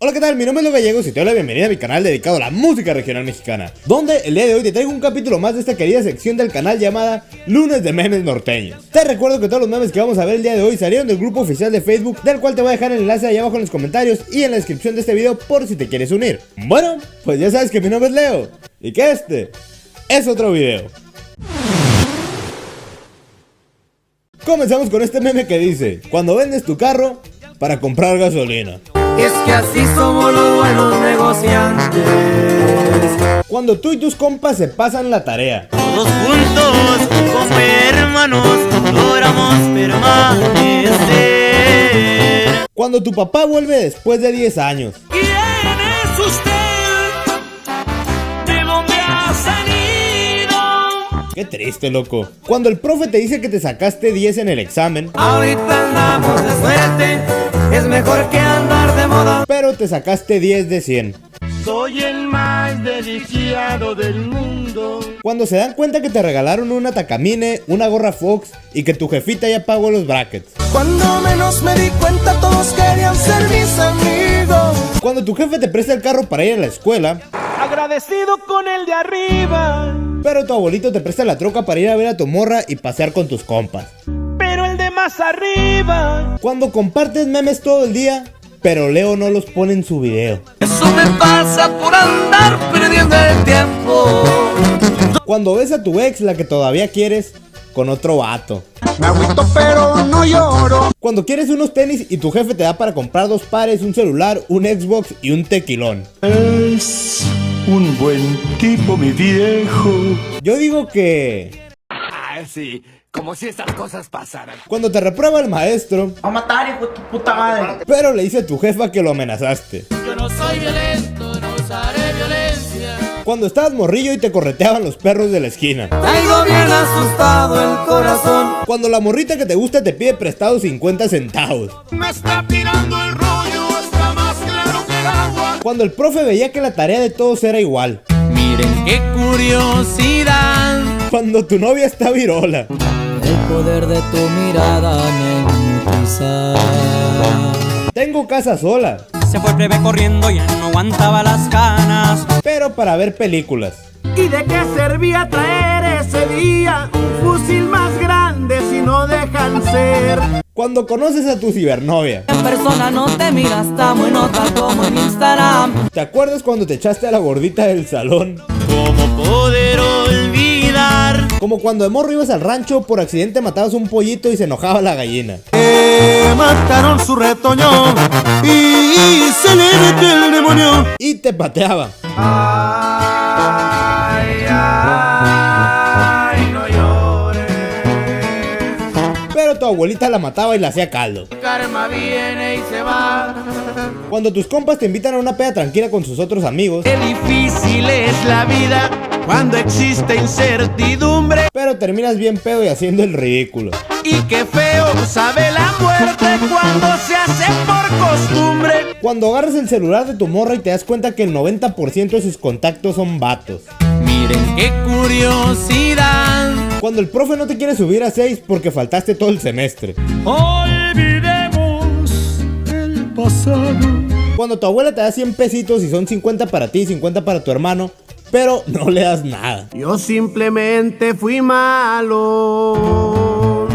Hola, ¿qué tal? Mi nombre es Leo Gallegos y te doy la bienvenida a mi canal dedicado a la música regional mexicana, donde el día de hoy te traigo un capítulo más de esta querida sección del canal llamada Lunes de Memes Norteños. Te recuerdo que todos los memes que vamos a ver el día de hoy salieron del grupo oficial de Facebook, del cual te voy a dejar el enlace ahí abajo en los comentarios y en la descripción de este video por si te quieres unir. Bueno, pues ya sabes que mi nombre es Leo y que este es otro video. Comenzamos con este meme que dice: cuando vendes tu carro para comprar gasolina. Es que así somos los buenos negociantes. Cuando tú y tus compas se pasan la tarea. Todos juntos, como hermanos, logramos permanecer. Cuando tu papá vuelve después de 10 años. ¿Quién es usted? ¿De dónde ha salido? Qué triste, loco. Cuando el profe te dice que te sacaste 10 en el examen. Ahorita andamos de suerte, es mejor que andar de moda. Pero te sacaste 10 de 100. Soy el más dedicado del mundo. Cuando se dan cuenta que te regalaron una Takamine, una gorra Fox y que tu jefita ya pagó los brackets. Cuando menos me di cuenta todos querían ser mis amigos. Cuando tu jefe te presta el carro para ir a la escuela. Agradecido con el de arriba, Pero tu abuelito te presta la troca para ir a ver a tu morra y pasear con tus compas. pero el de más arriba. Cuando compartes memes todo el día, pero Leo no los pone en su video. Eso me pasa por andar perdiendo el tiempo. Cuando ves a tu ex, la que todavía quieres, con otro vato. Me agüito pero no lloro. Cuando quieres unos tenis y tu jefe te da para comprar 2 pares, un celular, un Xbox y un tequilón. Es un buen tipo, mi viejo. Yo digo que... Sí, como si estas cosas pasaran. cuando te reprueba el maestro, Va a matar, hijo de tu puta madre. pero le dice a tu jefa que lo amenazaste. Yo no soy violento, no usaré violencia. Cuando estabas morrillo y te correteaban los perros de la esquina. Traigo bien asustado el corazón. Cuando la morrita que te gusta te pide prestado 50 centavos. Me está tirando el rollo, está más claro que el agua. Cuando el profe veía que la tarea de todos era igual. Miren qué curiosidad. Cuando tu novia está virola. El poder de tu mirada me hipnotiza. Tengo casa sola, Se fue breve corriendo, ya no aguantaba las ganas. pero para ver películas. ¿Y de qué servía traer ese día un fusil más grande si no dejan ser? Cuando conoces a tu cibernovia. En persona no te miras tan muy nota como en Instagram. ¿Te acuerdas cuando te echaste a la gordita del salón? ¿Cómo poder olvidar? Como cuando de morro ibas al rancho, por accidente matabas un pollito y se enojaba la gallina. Mataron su retoño y se le metió el demonio. Y te pateaba. Ay, ay, no llores. Pero tu abuelita la mataba y la hacía caldo. Karma viene y se va. Cuando tus compas te invitan a una peda tranquila con sus otros amigos, Qué difícil es la vida Cuando existe incertidumbre pero terminas bien pedo y haciendo el ridículo. y qué feo sabe la muerte cuando se hace por costumbre. Cuando agarras el celular de tu morra y te das cuenta que el 90% de sus contactos son vatos. Miren qué curiosidad. Cuando el profe no te quiere subir a 6 porque faltaste todo el semestre. olvidemos el pasado. Cuando tu abuela te da 100 pesitos y son 50 para ti y 50 para tu hermano, pero no le das nada. Yo simplemente fui malo.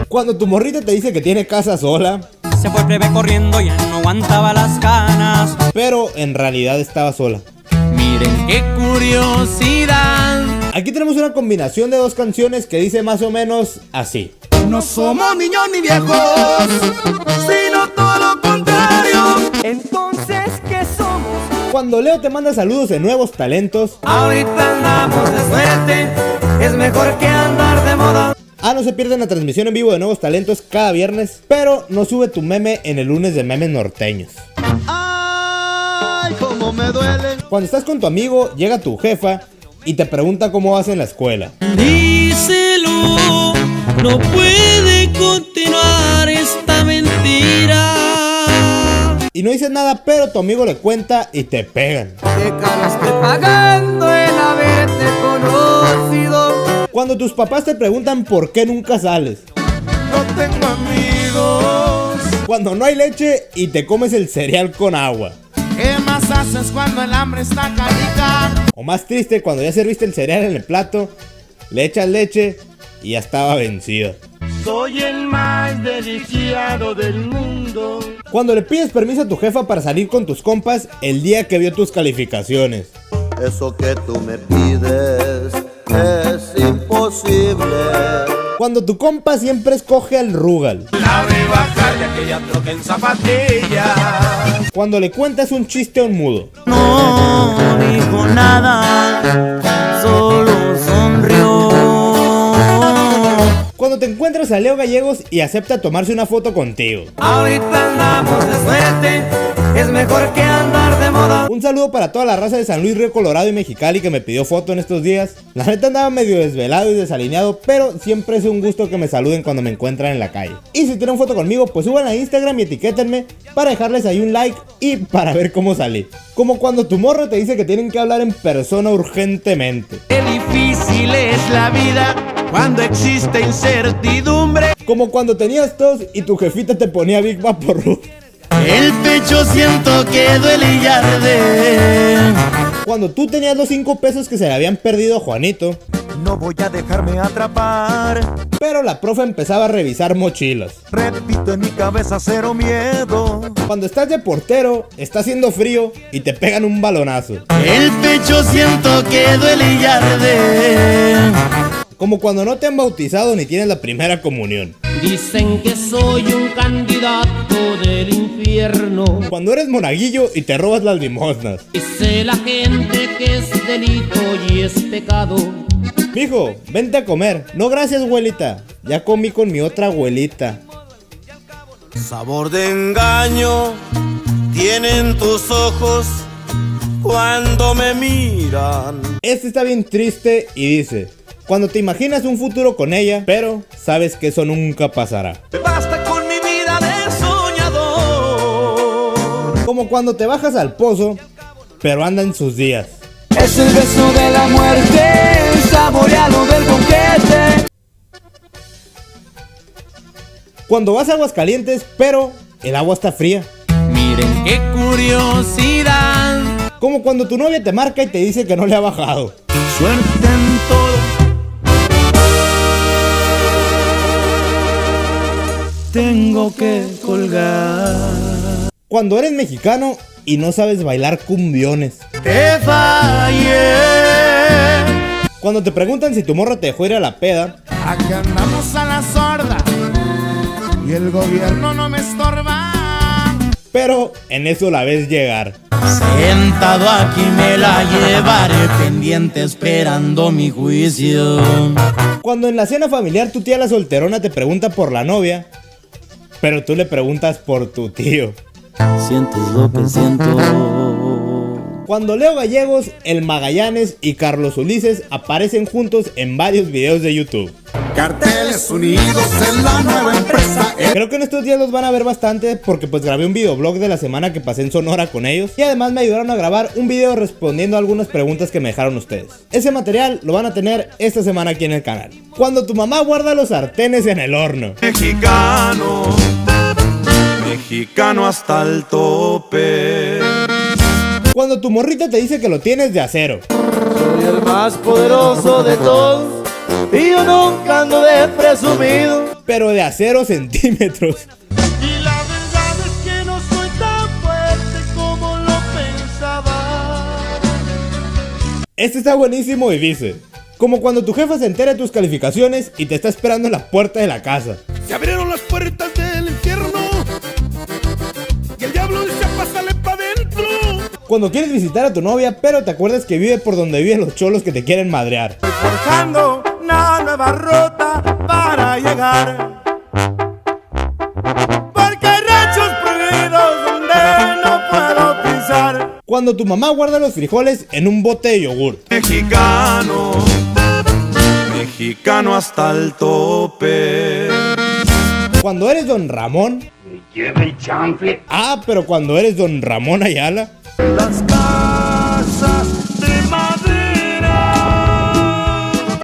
Cuando tu morrita te dice que tiene casa sola, Se fue breve corriendo, ya no aguantaba las ganas. pero en realidad estaba sola. Miren qué curiosidad. Aquí tenemos una combinación de 2 canciones que dice más o menos así. No somos niños ni viejos, sino todo lo contrario. Entonces, ¿qué somos? Cuando Leo te manda saludos de nuevos talentos. Ahorita andamos de suerte, es mejor que andar de moda. No se pierden la transmisión en vivo de nuevos talentos cada viernes, pero no sube tu meme en el lunes de memes norteños. Ay, cómo me duele. Cuando estás con tu amigo, llega tu jefa y te pregunta cómo vas en la escuela. Díselo, no puede continuar esta mentira. Y no dices nada, pero tu amigo le cuenta y te pegan. Te cagaste pagando el haberte conocido. Cuando tus papás te preguntan por qué nunca sales. No tengo amigos. Cuando no hay leche y te comes el cereal con agua. ¿Qué más haces cuando el hambre está canica? O más triste, cuando ya serviste el cereal en el plato, le echas leche y ya estaba vencido. Soy el más deliciado del mundo. Cuando le pides permiso a tu jefa para salir con tus compas el día que vio tus calificaciones. Eso que tú me pides es imposible. Cuando tu compa siempre escoge al Rugal. La de bajar de aquella troca en zapatilla. Cuando le cuentas un chiste a un mudo. No dijo nada, solo sonrió. Cuando te encuentras a Leo Gallegos y acepta tomarse una foto contigo. Ahorita andamos de suerte, es mejor que andar de moda. Un saludo para toda la raza de San Luis, Río Colorado y Mexicali que me pidió foto en estos días. La neta andaba medio desvelado y desalineado, pero siempre es un gusto que me saluden cuando me encuentran en la calle. Y si tienen foto conmigo, pues suban a Instagram y etiquétenme para dejarles ahí un like y para ver cómo salí. Como cuando tu morro te dice que tienen que hablar en persona urgentemente. Qué difícil es la vida cuando existe incertidumbre. Como cuando tenías tos y tu jefita te ponía Big Vaporub. El pecho siento que duele y arde. Cuando tú tenías los 5 pesos que se le habían perdido a Juanito. No voy a dejarme atrapar. Pero la profe empezaba a revisar mochilas. Repito en mi cabeza cero miedo. Cuando estás de portero, está haciendo frío y te pegan un balonazo. El pecho siento que duele y arde. Como cuando no te han bautizado ni tienes la primera comunión. Dicen que soy un candidato del infierno. Cuando eres monaguillo y te robas las limosnas. Dice la gente que es delito y es pecado. Mijo, vente a comer. No, gracias, abuelita. Ya comí con mi otra abuelita. Sabor de engaño tienen tus ojos cuando me miran. Este está bien triste y dice: cuando te imaginas un futuro con ella, pero sabes que eso nunca pasará. Basta con mi vida de soñador. Como cuando te bajas al pozo, pero anda en sus días. Es el beso de la muerte, saborealo del conquete. Cuando vas a Aguascalientes, pero el agua está fría. Miren qué curiosidad. Como cuando tu novia te marca y te dice que no le ha bajado. Suerte en todo. Tengo que colgar. Cuando eres mexicano y no sabes bailar cumbiones. Te fallé. Cuando te preguntan si tu morra te dejó ir a la peda. Aquí andamos a la sorda y el gobierno no me estorba. Pero en eso la ves llegar. Sentado aquí me la llevaré pendiente esperando mi juicio. Cuando en la cena familiar tu tía la solterona te pregunta por la novia, pero tú le preguntas por tu tío. Sientes lo que siento. Cuando Leo Gallegos, el Magallanes y Carlos Ulises aparecen juntos en varios videos de YouTube. Carteles unidos en la nueva empresa. Creo que en estos días los van a ver bastante porque pues grabé un videoblog de la semana que pasé en Sonora con ellos. Y además me ayudaron a grabar un video respondiendo a algunas preguntas que me dejaron ustedes. Ese material lo van a tener esta semana aquí en el canal. Cuando tu mamá guarda los sartenes en el horno. Mexicano, mexicano hasta el tope. Cuando tu morrita te dice que lo tienes de acero. Soy el más poderoso de todos y yo nunca ando de presumido. Pero de a 0 centímetros. Y la verdad es que no soy tan fuerte como lo pensaba. Este está buenísimo y dice: como cuando tu jefa se entera de tus calificaciones y te está esperando en la puerta de la casa. Se abrieron las puertas del infierno y el diablo dice: pásale pa' dentro. Cuando quieres visitar a tu novia, pero te acuerdas que vive por donde viven los cholos que te quieren madrear. Forjando una nueva ruta para llegar. Porque hay ranchos prohibidos donde no puedo pisar. Cuando tu mamá guarda los frijoles en un bote de yogur. Mexicano, mexicano hasta el tope. Cuando eres don Ramón. Ah, pero cuando eres don Ramón Ayala. Las casas de madera.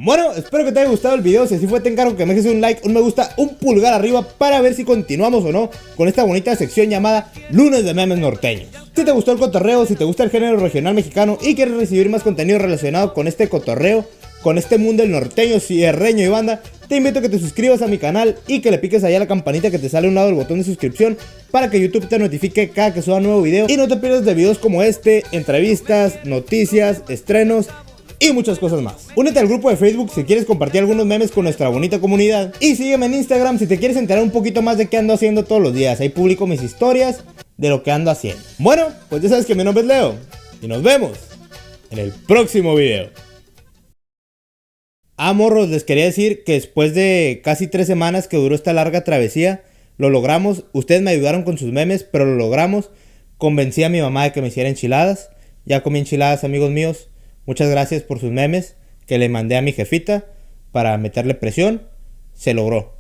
Bueno, espero que te haya gustado el video. Si así fue, te encargo que me dejes un like, un me gusta, un pulgar arriba para ver si continuamos o no con esta bonita sección llamada Lunes de Memes Norteños. Si te gustó el cotorreo, si te gusta el género regional mexicano y quieres recibir más contenido relacionado con este cotorreo, con este mundo del norteño, cierreño y banda, te invito a que te suscribas a mi canal y que le piques allá a la campanita que te sale a un lado del botón de suscripción para que YouTube te notifique cada que suba nuevo video y no te pierdas de videos como este, entrevistas, noticias, estrenos y muchas cosas más. Únete al grupo de Facebook si quieres compartir algunos memes con nuestra bonita comunidad y sígueme en Instagram si te quieres enterar un poquito más de qué ando haciendo todos los días. Ahí publico mis historias de lo que ando haciendo. Bueno, pues ya sabes que mi nombre es Leo y nos vemos en el próximo video. Morros, les quería decir que después de casi 3 semanas que duró esta larga travesía, lo logramos. Ustedes me ayudaron con sus memes, pero lo logramos. Convencí a mi mamá de que me hiciera enchiladas. Ya comí enchiladas, amigos míos. Muchas gracias por sus memes que le mandé a mi jefita para meterle presión. Se logró.